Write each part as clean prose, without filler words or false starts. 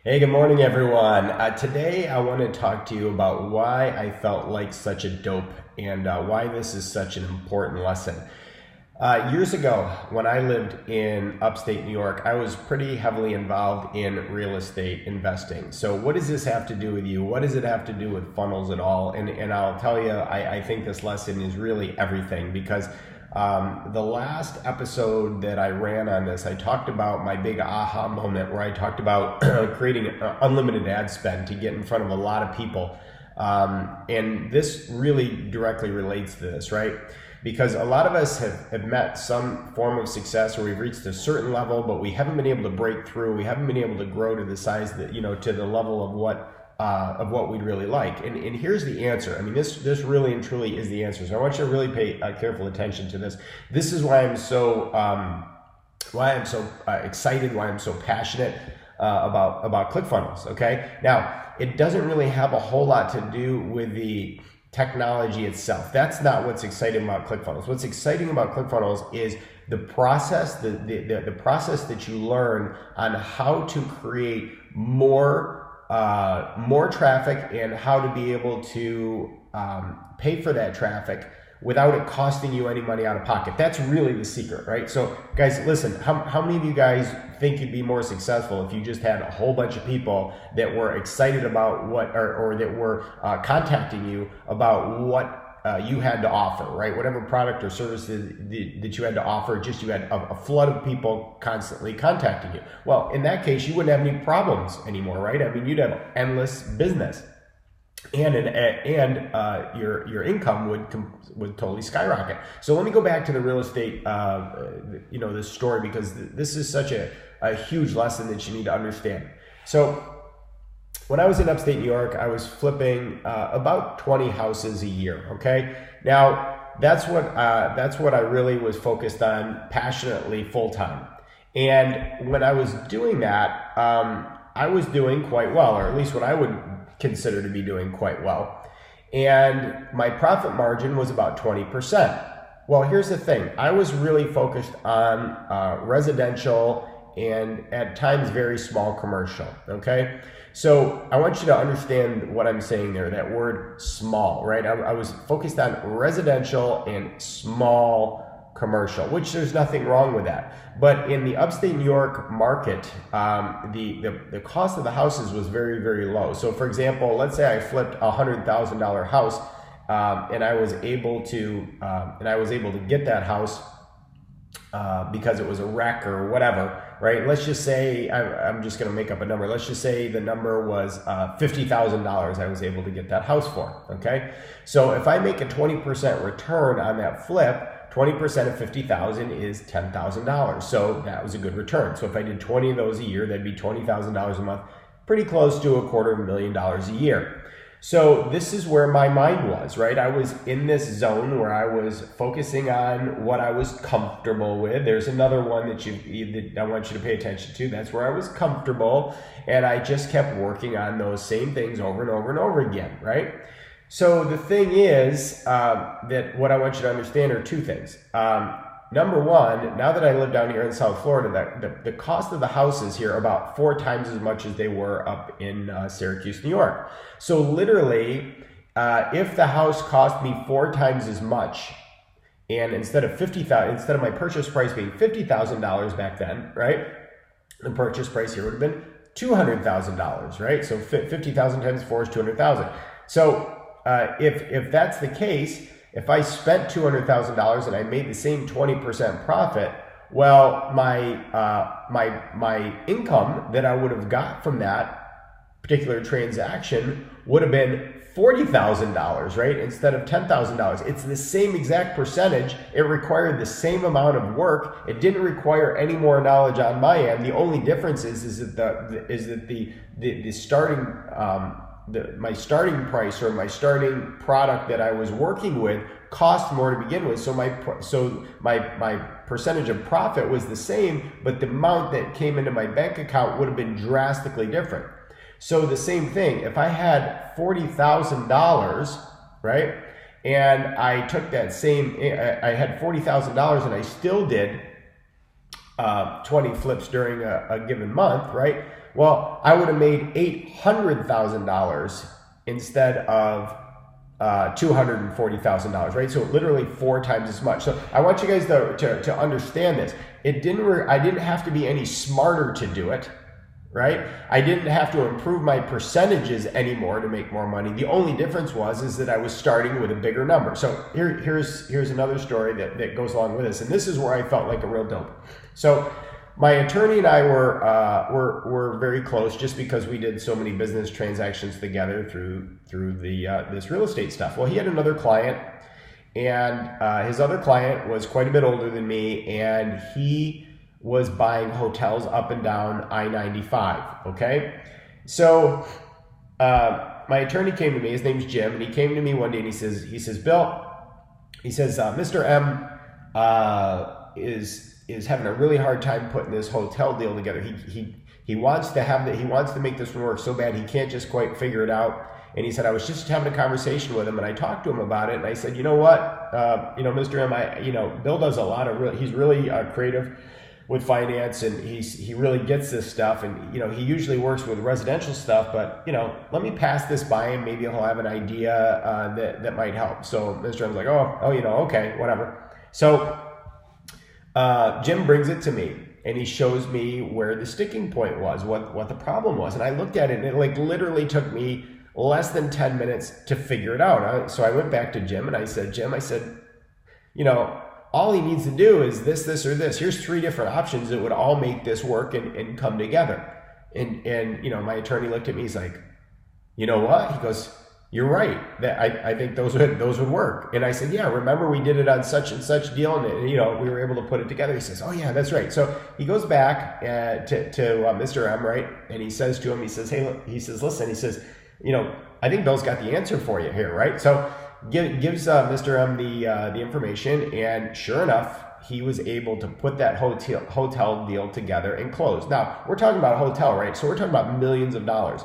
Hey, good morning, everyone. Today, I want to talk to you about why I felt like such a dope and why this is such an important lesson. Years ago, when I lived in upstate New York, I was pretty heavily involved in real estate investing. So, what does this have to do with you? What does it have to do with funnels at all? And I'll tell you, I think this lesson is really everything because the last episode that I ran on this, I talked about my big aha moment where I talked about creating unlimited ad spend to get in front of a lot of people. And this really directly relates to this, right? Because a lot of us have met some form of success or we've reached a certain level, but we haven't been able to break through. We haven't been able to grow to the size that, to the level of what we'd really like. And here's the answer. I mean, this really and truly is the answer. So I want you to really pay careful attention to this. This is why I'm so excited, why I'm so passionate about ClickFunnels. Okay. Now, it doesn't really have a whole lot to do with the technology itself. That's not what's exciting about ClickFunnels. What's exciting about ClickFunnels is the process, the process that you learn on how to create more traffic and how to be able to pay for that traffic without it costing you any money out of pocket. That's really the secret, right? So guys, listen, how many of you guys think you'd be more successful if you just had a whole bunch of people that were excited about what, or that were contacting you about what you had to offer, right? Whatever product or service that you had to offer, just you had a flood of people constantly contacting you. Well, in that case, you wouldn't have any problems anymore, right? I mean, you'd have endless business, and your income would totally skyrocket. So let me go back to the real estate, this story, because this is such a huge lesson that you need to understand. So when I was in upstate New York, I was flipping about 20 houses a year. Okay, now that's what I really was focused on passionately full time. And when I was doing that, I was doing quite well, or at least what I would consider to be doing quite well. And my profit margin was about 20%. Well, here's the thing: I was really focused on residential and at times very small commercial. Okay. So I want you to understand what I'm saying there, that word small, right? I was focused on residential and small commercial, which there's nothing wrong with that. But in the upstate New York market, the cost of the houses was very, very low. So for example, let's say I flipped a $100,000 house and I was able to get that house because it was a wreck or whatever, right? Let's just say, I'm just going to make up a number. Let's just say the number was $50,000 I was able to get that house for, okay? So if I make a 20% return on that flip, 20% of 50,000 is $10,000. So that was a good return. So if I did 20 of those a year, that'd be $20,000 a month, pretty close to $250,000 a year. So this is where my mind was, right? I was in this zone where I was focusing on what I was comfortable with. There's another one that I want you to pay attention to. That's where I was comfortable. And I just kept working on those same things over and over and over again, right? So the thing is that what I want you to understand are two things. Number one, now that I live down here in South Florida, the cost of the houses here are about 4 times as much as they were up in Syracuse, New York. So literally, if the house cost me 4 times as much, and instead of my purchase price being $50,000 back then, right? The purchase price here would have been $200,000, right? So 50,000 times 4 is 200,000. So if that's the case, if I spent $200,000 and I made the same 20% profit, well, my income that I would have got from that particular transaction would have been $40,000, right? Instead of $10,000. It's the same exact percentage. It required the same amount of work. It didn't require any more knowledge on my end. The only difference is that the starting my starting price or my starting product that I was working with cost more to begin with. So my percentage of profit was the same, but the amount that came into my bank account would have been drastically different. So the same thing, if I had $40,000, right, and I took that same, I had $40,000 and I still did 20 flips during a given month, right? Well, I would have made $800,000 instead of $240,000, right? So literally 4 times as much. So I want you guys to understand this. I didn't have to be any smarter to do it, right? I didn't have to improve my percentages anymore to make more money. The only difference is that I was starting with a bigger number. So here's another story that goes along with this, and this is where I felt like a real dope. So my attorney and I were very close just because we did so many business transactions together through this real estate stuff. Well, he had another client, and his other client was quite a bit older than me, and he was buying hotels up and down I-95. Okay, so my attorney came to me. His name's Jim, and he came to me one day and he says, Bill, he says, Mr. M is having a really hard time putting this hotel deal together. He wants to make this one work so bad he can't just quite figure it out. And he said, I was just having a conversation with him, and I talked to him about it, and I said, you know what, Mr. M, Bill does a lot of he's really creative with finance, and he really gets this stuff, and he usually works with residential stuff, but let me pass this by him. Maybe he'll have an idea that might help. So Mr. M's like, okay, whatever. So Jim brings it to me, and he shows me where the sticking point was, what the problem was. And I looked at it, and it literally took me less than 10 minutes to figure it out. So I went back to Jim, and I said, Jim, all he needs to do is this, or this. Here's 3 different options that would all make this work and come together. And my attorney looked at me, he's like, you know what? He goes, you're right. That I think those would work. And I said, yeah, remember we did it on such and such deal, and we were able to put it together. He says, oh yeah, that's right. So he goes back to Mr. M, right? And he says to him, he says, listen, he says, I think Bill's got the answer for you here, right? So gives Mr. M the information, and sure enough, he was able to put that hotel deal together and close. Now we're talking about a hotel, right? So we're talking about millions of dollars.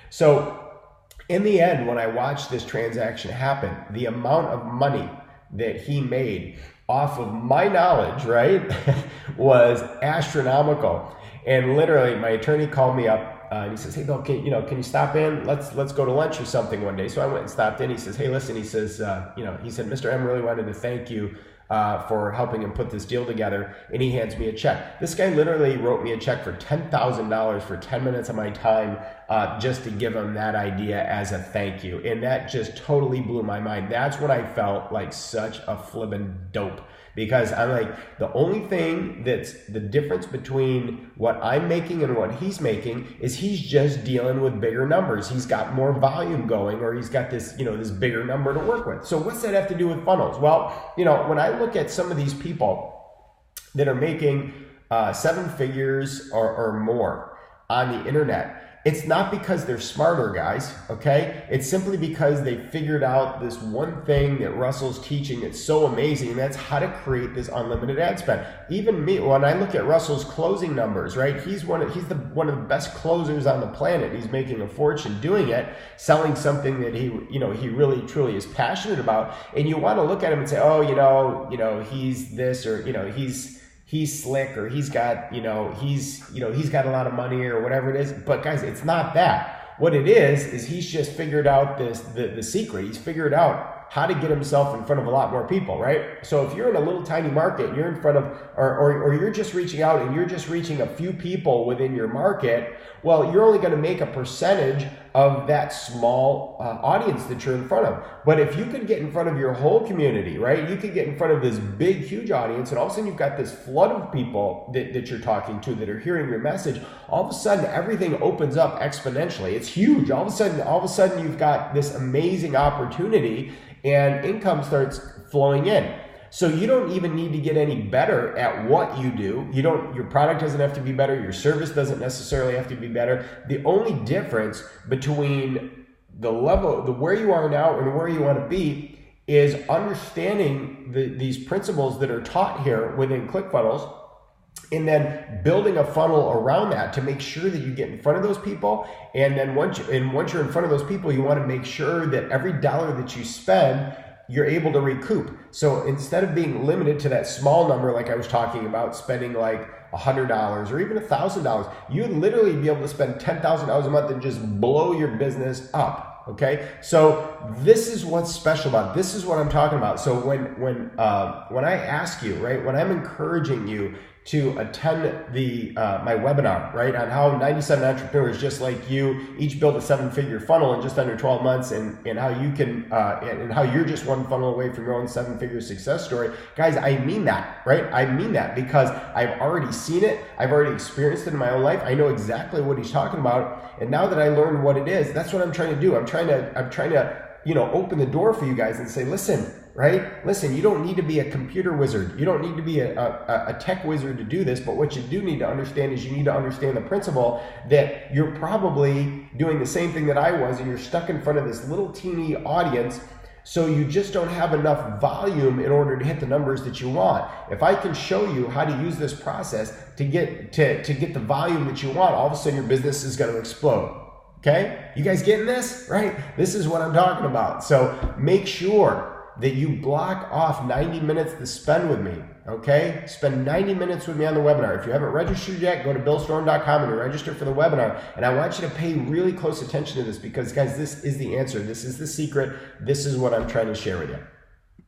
So in the end, when I watched this transaction happen, the amount of money that he made off of my knowledge, right, was astronomical. And literally, my attorney called me up and he says, hey, Bill, can you stop in? Let's go to lunch or something one day. So I went and stopped in. He says, hey, listen, he said, Mr. M really wanted to thank you for helping him put this deal together, and he hands me a check. This guy literally wrote me a check for $10,000 for 10 minutes of my time just to give him that idea as a thank you. And that just totally blew my mind. That's when I felt like such a flippin' dope, because I'm like, the only thing that's the difference between what I'm making and what he's making is he's just dealing with bigger numbers. He's got more volume going, or he's got this, this bigger number to work with. So what's that have to do with funnels? Well, when I look at some of these people that are making 7 figures or more on the internet, it's not because they're smarter, guys, okay? It's simply because they figured out this one thing that Russell's teaching that's so amazing, and that's how to create this unlimited ad spend. Even me, when I look at Russell's closing numbers, right? He's one of the best closers on the planet. He's making a fortune doing it, selling something that he really truly is passionate about. And you want to look at him and say, oh, he's this, or he's slick, or he's got a lot of money, or whatever it is. But guys, it's not that. What it is he's just figured out the secret. He's figured out how to get himself in front of a lot more people, right? So if you're in a little tiny market, you're in front of, or you're just reaching out and you're just reaching a few people within your market, well, you're only going to make a percentage of that small audience that you're in front of. But if you could get in front of your whole community, right? You could get in front of this big, huge audience, and all of a sudden you've got this flood of people that you're talking to that are hearing your message. All of a sudden, everything opens up exponentially. It's huge. All of a sudden you've got this amazing opportunity, and income starts flowing in. So you don't even need to get any better at what you do. Your product doesn't have to be better. Your service doesn't necessarily have to be better. The only difference between the level, where you are now and where you want to be, is understanding these principles that are taught here within ClickFunnels, and then building a funnel around that to make sure that you get in front of those people. And then once you're in front of those people, you want to make sure that every dollar that you spend you're able to recoup. So instead of being limited to that small number, like I was talking about, spending like $100 or even $1,000, you'd literally be able to spend $10,000 a month and just blow your business up. Okay, so this is what's special about it. This is what I'm talking about. So when I ask you, right, when I'm encouraging you to attend the my webinar, right, on how 97 entrepreneurs just like you each build a 7-figure funnel in just under 12 months, and how you can and how you're just one funnel away from your own 7-figure success story, guys, I mean that, right? I mean that because I've already seen it, I've already experienced it in my own life. I know exactly what he's talking about, and now that I learned what it is, that's what I'm trying to do. I'm trying to open the door for you guys and say, listen, right? Listen, you don't need to be a computer wizard. You don't need to be a tech wizard to do this, but what you do need to understand is you need to understand the principle that you're probably doing the same thing that I was, and you're stuck in front of this little teeny audience, so you just don't have enough volume in order to hit the numbers that you want. If I can show you how to use this process to get the volume that you want, all of a sudden your business is going to explode. Okay? You guys getting this? Right? This is what I'm talking about. So make sure that you block off 90 minutes to spend with me, okay? Spend 90 minutes with me on the webinar. If you haven't registered yet, go to billstorm.com and register for the webinar. And I want you to pay really close attention to this because, guys, this is the answer. This is the secret. This is what I'm trying to share with you.